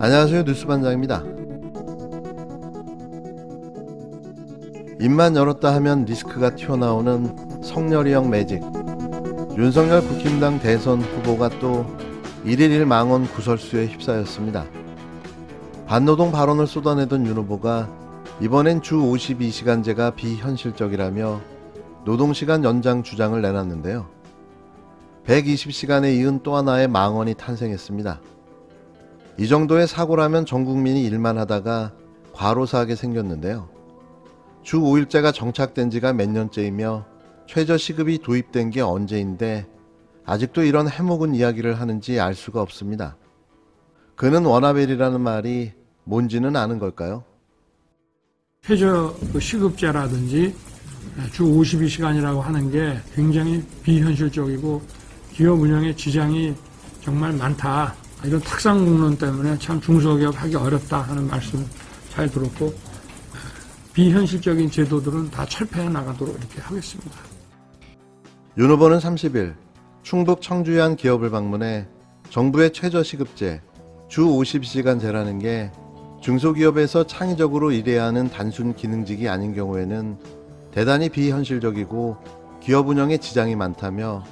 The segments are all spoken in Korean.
안녕하세요, 뉴스반장입니다. 입만 열었다 하면 리스크가 튀어나오는 성렬이형 매직. 윤석열 국힘당 대선 후보가 또 1일 1망원 구설수에 휩싸였습니다. 반노동 발언을 쏟아내던 윤 후보가 이번엔 주 52시간제가 비현실적이라며 노동시간 연장 주장을 내놨는데요. 120시간에 이은 또 하나의 망언이 탄생했습니다. 이 정도의 사고라면 전 국민이 일만 하다가 과로사하게 생겼는데요. 주 5일제가 정착된 지가 몇 년째이며 최저시급이 도입된 게 언제인데 아직도 이런 해묵은 이야기를 하는지 알 수가 없습니다. 그는 워나벨이라는 말이 뭔지는 아는 걸까요? 최저 시급제라든지 주 52시간이라고 하는 게 굉장히 비현실적이고 기업 운영에 지장이 정말 많다. 이런 탁상공론 때문에 참 중소기업 하기 어렵다 하는 말씀 잘 들었고, 비현실적인 제도들은 다 철폐해 나가도록 이렇게 하겠습니다. 윤 후보는 30일 충북 청주의 한 기업을 방문해 정부의 최저시급제, 주 50시간제라는 게 중소기업에서 창의적으로 일해야 하는 단순 기능직이 아닌 경우에는 대단히 비현실적이고 기업 운영에 지장이 많다며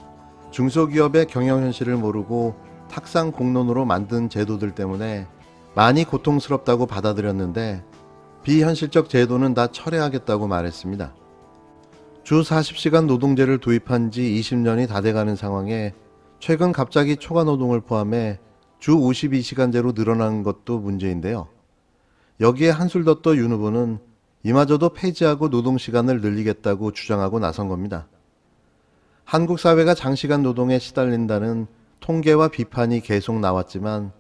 중소기업의 경영 현실을 모르고 탁상 공론으로 만든 제도들 때문에 많이 고통스럽다고 받아들였는데 비현실적 제도는 다 철회하겠다고 말했습니다. 주 40시간 노동제를 도입한 지 20년이 다 돼가는 상황에 최근 갑자기 초과노동을 포함해 주 52시간제로 늘어난 것도 문제인데요. 여기에 한술 더 떠 윤 후보는 이마저도 폐지하고 노동시간을 늘리겠다고 주장하고 나선 겁니다. 한국 사회가 장시간 노동에 시달린다는 통계와 비판이 계속 나왔지만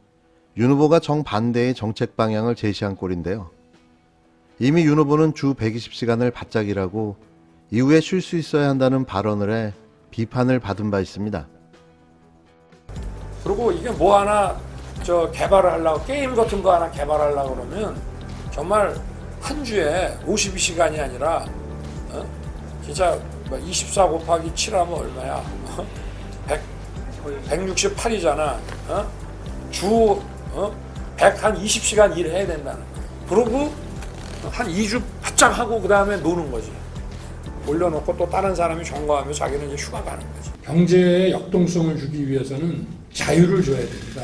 윤 후보가 정반대의 정책 방향을 제시한 꼴인데요. 이미 윤 후보는 주 120시간을 바짝이라고 이후에 쉴 수 있어야 한다는 발언을 해 비판을 받은 바 있습니다. 그리고 이게 뭐 하나 개발을 하려고, 게임 같은 거 하나 개발하려고 그러면 정말 한 주에 52시간이 아니라 진짜 24 곱하기 7하면 얼마야? 168이잖아. 주 120시간 일해야 된다는 거야. 그러고 한 2주 바짝 하고 그 다음에 노는 거지. 올려놓고 또 다른 사람이 점거하며 자기는 이제 휴가 가는 거지. 경제의 역동성을 주기 위해서는 자유를 줘야 됩니다.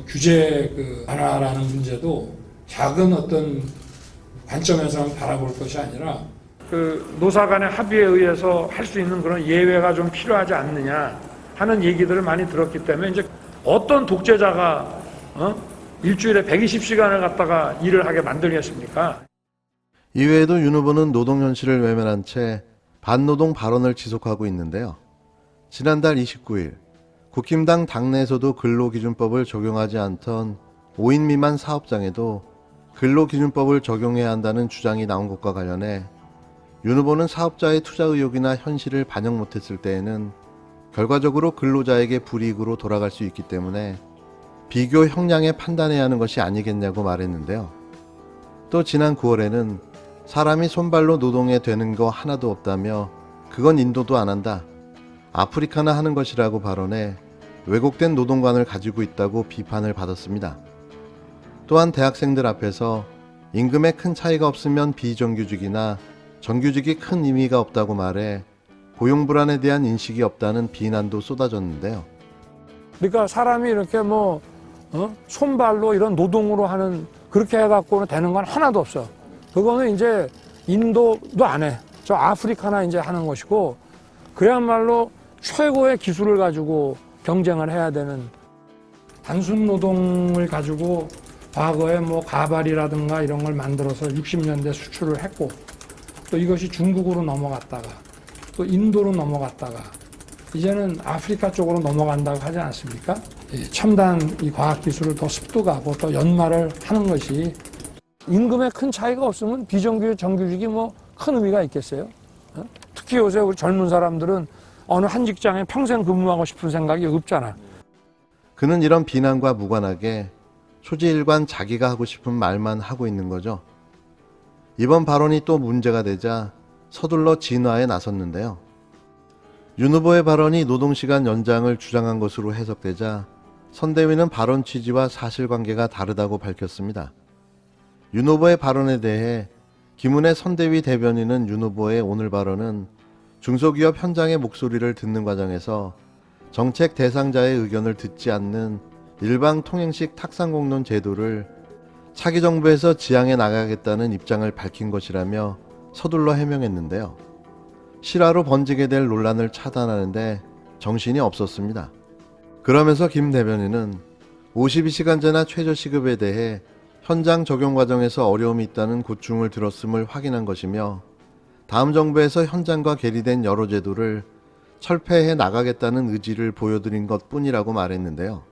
규제 완화라는 문제도 작은 어떤 관점에서만 바라볼 것이 아니라 노사 간의 합의에 의해서 할 수 있는 그런 예외가 좀 필요하지 않느냐 하는 얘기들을 많이 들었기 때문에 이제 어떤 독재자가 일주일에 120시간을 갖다가 일을 하게 만들겠습니까? 이외에도 윤 후보는 노동 현실을 외면한 채 반노동 발언을 지속하고 있는데요. 지난달 29일 국힘당 당내에서도 근로기준법을 적용하지 않던 5인 미만 사업장에도 근로기준법을 적용해야 한다는 주장이 나온 것과 관련해 윤 후보는 사업자의 투자 의욕이나 현실을 반영 못했을 때에는 결과적으로 근로자에게 불이익으로 돌아갈 수 있기 때문에 비교 형량에 판단해야 하는 것이 아니겠냐고 말했는데요. 또 지난 9월에는 사람이 손발로 노동에 되는 거 하나도 없다며 그건 인도도 안 한다, 아프리카나 하는 것이라고 발언해 왜곡된 노동관을 가지고 있다고 비판을 받았습니다. 또한 대학생들 앞에서 임금에 큰 차이가 없으면 비정규직이나 정규직이 큰 의미가 없다고 말해 고용 불안에 대한 인식이 없다는 비난도 쏟아졌는데요. 그러니까 사람이 이렇게 손발로 이런 노동으로 하는, 그렇게 해갖고는 되는 건 하나도 없어. 그거는 이제 인도도 안 해. 저 아프리카나 이제 하는 것이고, 그야말로 최고의 기술을 가지고 경쟁을 해야 되는, 단순 노동을 가지고 과거에 가발이라든가 이런 걸 만들어서 60년대 수출을 했고, 또 이것이 중국으로 넘어갔다가 또 인도로 넘어갔다가 이제는 아프리카 쪽으로 넘어간다고 하지 않습니까? 첨단 이 과학기술을 더 습득하고 또 연마를 하는 것이, 임금에 큰 차이가 없으면 비정규직, 정규직이 큰 의미가 있겠어요? 특히 요새 우리 젊은 사람들은 어느 한 직장에 평생 근무하고 싶은 생각이 없잖아. 그는 이런 비난과 무관하게 소지일관 자기가 하고 싶은 말만 하고 있는 거죠. 이번 발언이 또 문제가 되자 서둘러 진화에 나섰는데요. 윤 후보의 발언이 노동시간 연장을 주장한 것으로 해석되자 선대위는 발언 취지와 사실관계가 다르다고 밝혔습니다. 윤 후보의 발언에 대해 김은혜 선대위 대변인은 윤 후보의 오늘 발언은 중소기업 현장의 목소리를 듣는 과정에서 정책 대상자의 의견을 듣지 않는 일방 통행식 탁상공론 제도를 차기 정부에서 지향해 나가겠다는 입장을 밝힌 것이라며 서둘러 해명했는데요. 실화로 번지게 될 논란을 차단하는데 정신이 없었습니다. 그러면서 김 대변인은 52시간제나 최저시급에 대해 현장 적용 과정에서 어려움이 있다는 고충을 들었음을 확인한 것이며 다음 정부에서 현장과 괴리된 여러 제도를 철폐해 나가겠다는 의지를 보여드린 것뿐이라고 말했는데요.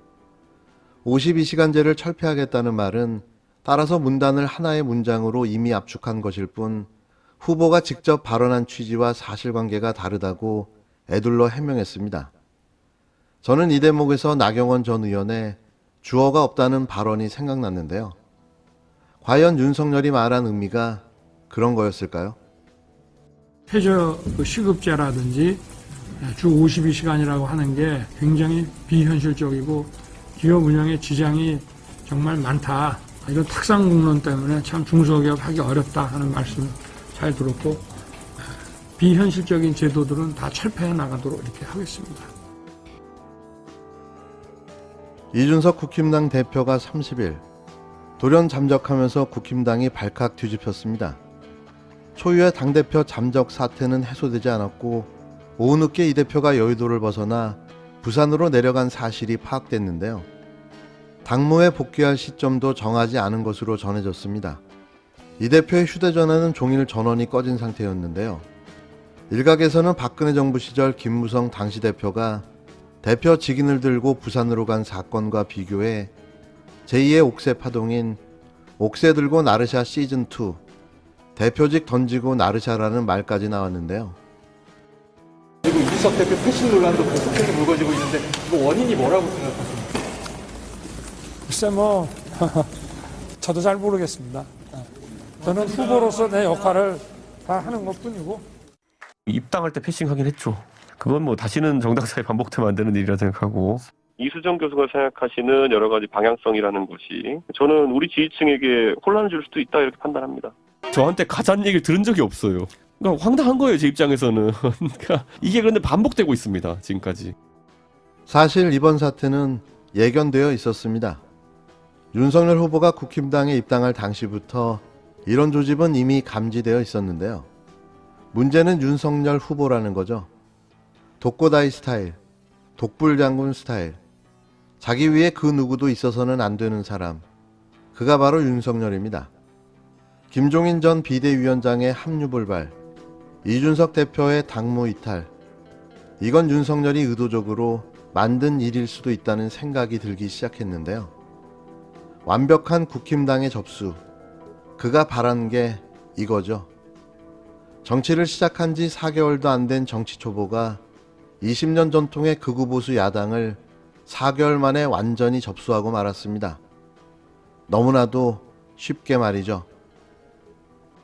52시간제를 철폐하겠다는 말은 따라서 문단을 하나의 문장으로 이미 압축한 것일 뿐 후보가 직접 발언한 취지와 사실관계가 다르다고 애둘러 해명했습니다. 저는 이 대목에서 나경원 전 의원의 주어가 없다는 발언이 생각났는데요. 과연 윤석열이 말한 의미가 그런 거였을까요? 최저 시급제라든지 주 52시간이라고 하는 게 굉장히 비현실적이고 기업 운영에 지장이 정말 많다. 이런 탁상공론 때문에 참 중소기업 하기 어렵다 하는 말씀 잘 들었고 비현실적인 제도들은 다 철폐해 나가도록 이렇게 하겠습니다. 이준석 국힘당 대표가 30일 돌연 잠적하면서 국힘당이 발칵 뒤집혔습니다. 초유의 당대표 잠적 사태는 해소되지 않았고 오후 늦게 이 대표가 여의도를 벗어나 부산으로 내려간 사실이 파악됐는데요. 당무에 복귀할 시점도 정하지 않은 것으로 전해졌습니다. 이 대표의 휴대전화는 종일 전원이 꺼진 상태였는데요. 일각에서는 박근혜 정부 시절 김무성 당시 대표가 대표 직인을 들고 부산으로 간 사건과 비교해 제2의 옥새 파동인 옥새 들고 나르샤 시즌2 대표직 던지고 나르샤라는 말까지 나왔는데요. 그리고 이준석 대표 패싱 논란도 계속해서 불거지고 있는데 이거 원인이 뭐라고 생각하십니까? 글쎄 저도 잘 모르겠습니다. 저는 후보로서 내 역할을 다 하는 것뿐이고 입당할 때 패싱하긴 했죠. 그건 뭐 다시는 정당사에 반복되면 안 되는 일이라 생각하고. 이수정 교수가 생각하시는 여러 가지 방향성이라는 것이 저는 우리 지지층에게 혼란을 줄 수도 있다 이렇게 판단합니다. 저한테 가짜는 얘기를 들은 적이 없어요. 그러니까 황당한 거예요, 제 입장에서는. 그러니까 이게 그런데 반복되고 있습니다, 지금까지. 사실 이번 사태는 예견되어 있었습니다. 윤석열 후보가 국힘당에 입당할 당시부터 이런 조집은 이미 감지되어 있었는데요. 문제는 윤석열 후보라는 거죠. 독고다이 스타일, 독불장군 스타일, 자기 위에 그 누구도 있어서는 안 되는 사람, 그가 바로 윤석열입니다. 김종인 전 비대위원장의 합류 불발, 이준석 대표의 당무 이탈, 이건 윤석열이 의도적으로 만든 일일 수도 있다는 생각이 들기 시작했는데요. 완벽한 국힘당의 접수, 그가 바란 게 이거죠. 정치를 시작한 지 4개월도 안 된 정치 초보가 20년 전통의 극우 보수 야당을 4개월 만에 완전히 접수하고 말았습니다. 너무나도 쉽게 말이죠.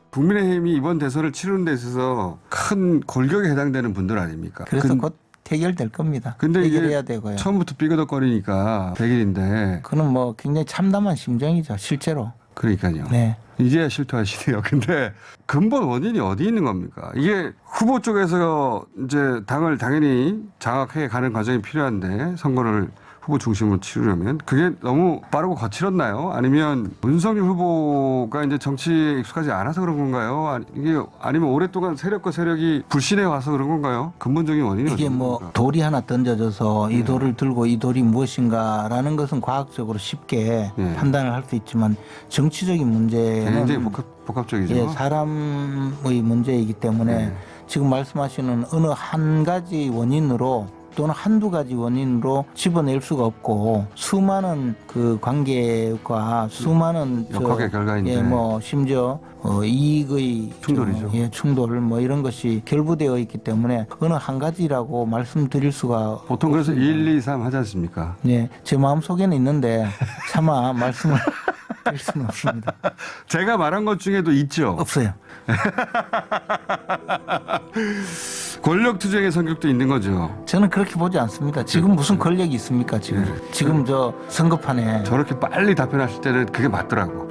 국민의힘이 이번 대선을 치르는 데 있어서 큰 골격에 해당되는 분들 아닙니까? 그래서 곧 해결될 겁니다. 근데 해결해야 이게 되고요. 처음부터 삐그덕거리니까 100일인데 그는 뭐 굉장히 참담한 심정이죠, 실제로. 그러니까요. 네. 이제야 실토하시네요. 근데 근본 원인이 어디 있는 겁니까? 이게 후보 쪽에서 이제 당을 당연히 장악해 가는 과정이 필요한데 선거를 후보 중심으로 치르려면 그게 너무 빠르고 거칠었나요? 아니면 윤석열 후보가 이제 정치에 익숙하지 않아서 그런 건가요? 이게 아니면 오랫동안 세력과 세력이 불신해 와서 그런 건가요? 근본적인 원인이 어디 이게 있는 뭐 겁니까? 돌이 하나 던져져서 이 돌을 들고 이 돌이 무엇인가라는 것은 과학적으로 쉽게 네. 판단을 할 수 있지만 정치적인 문제는 굉장히 복합적이죠. 예, 사람의 문제이기 때문에 네. 지금 말씀하시는 어느 한 가지 원인으로 또는 한두 가지 원인으로 집어낼 수가 없고 수많은 그 관계과 수많은 역학의 결과인데. 예, 뭐 심지어 이익의 충돌이죠. 예, 충돌 뭐 이런 것이 결부되어 있기 때문에 어느 한 가지라고 말씀드릴 수가 보통 그래서 1, 2, 3 하지 않습니까? 예, 제 마음 속에는 있는데 차마 말씀을 드릴 수는 없습니다. 제가 말한 것 중에도 있죠. 없어요. 권력 투쟁의 성격도 있는 거죠. 저는 그렇게 보지 않습니다. 지금 무슨 권력이 있습니까? 지금 저 선거판에 저렇게 빨리 답변하실 때는 그게 맞더라고.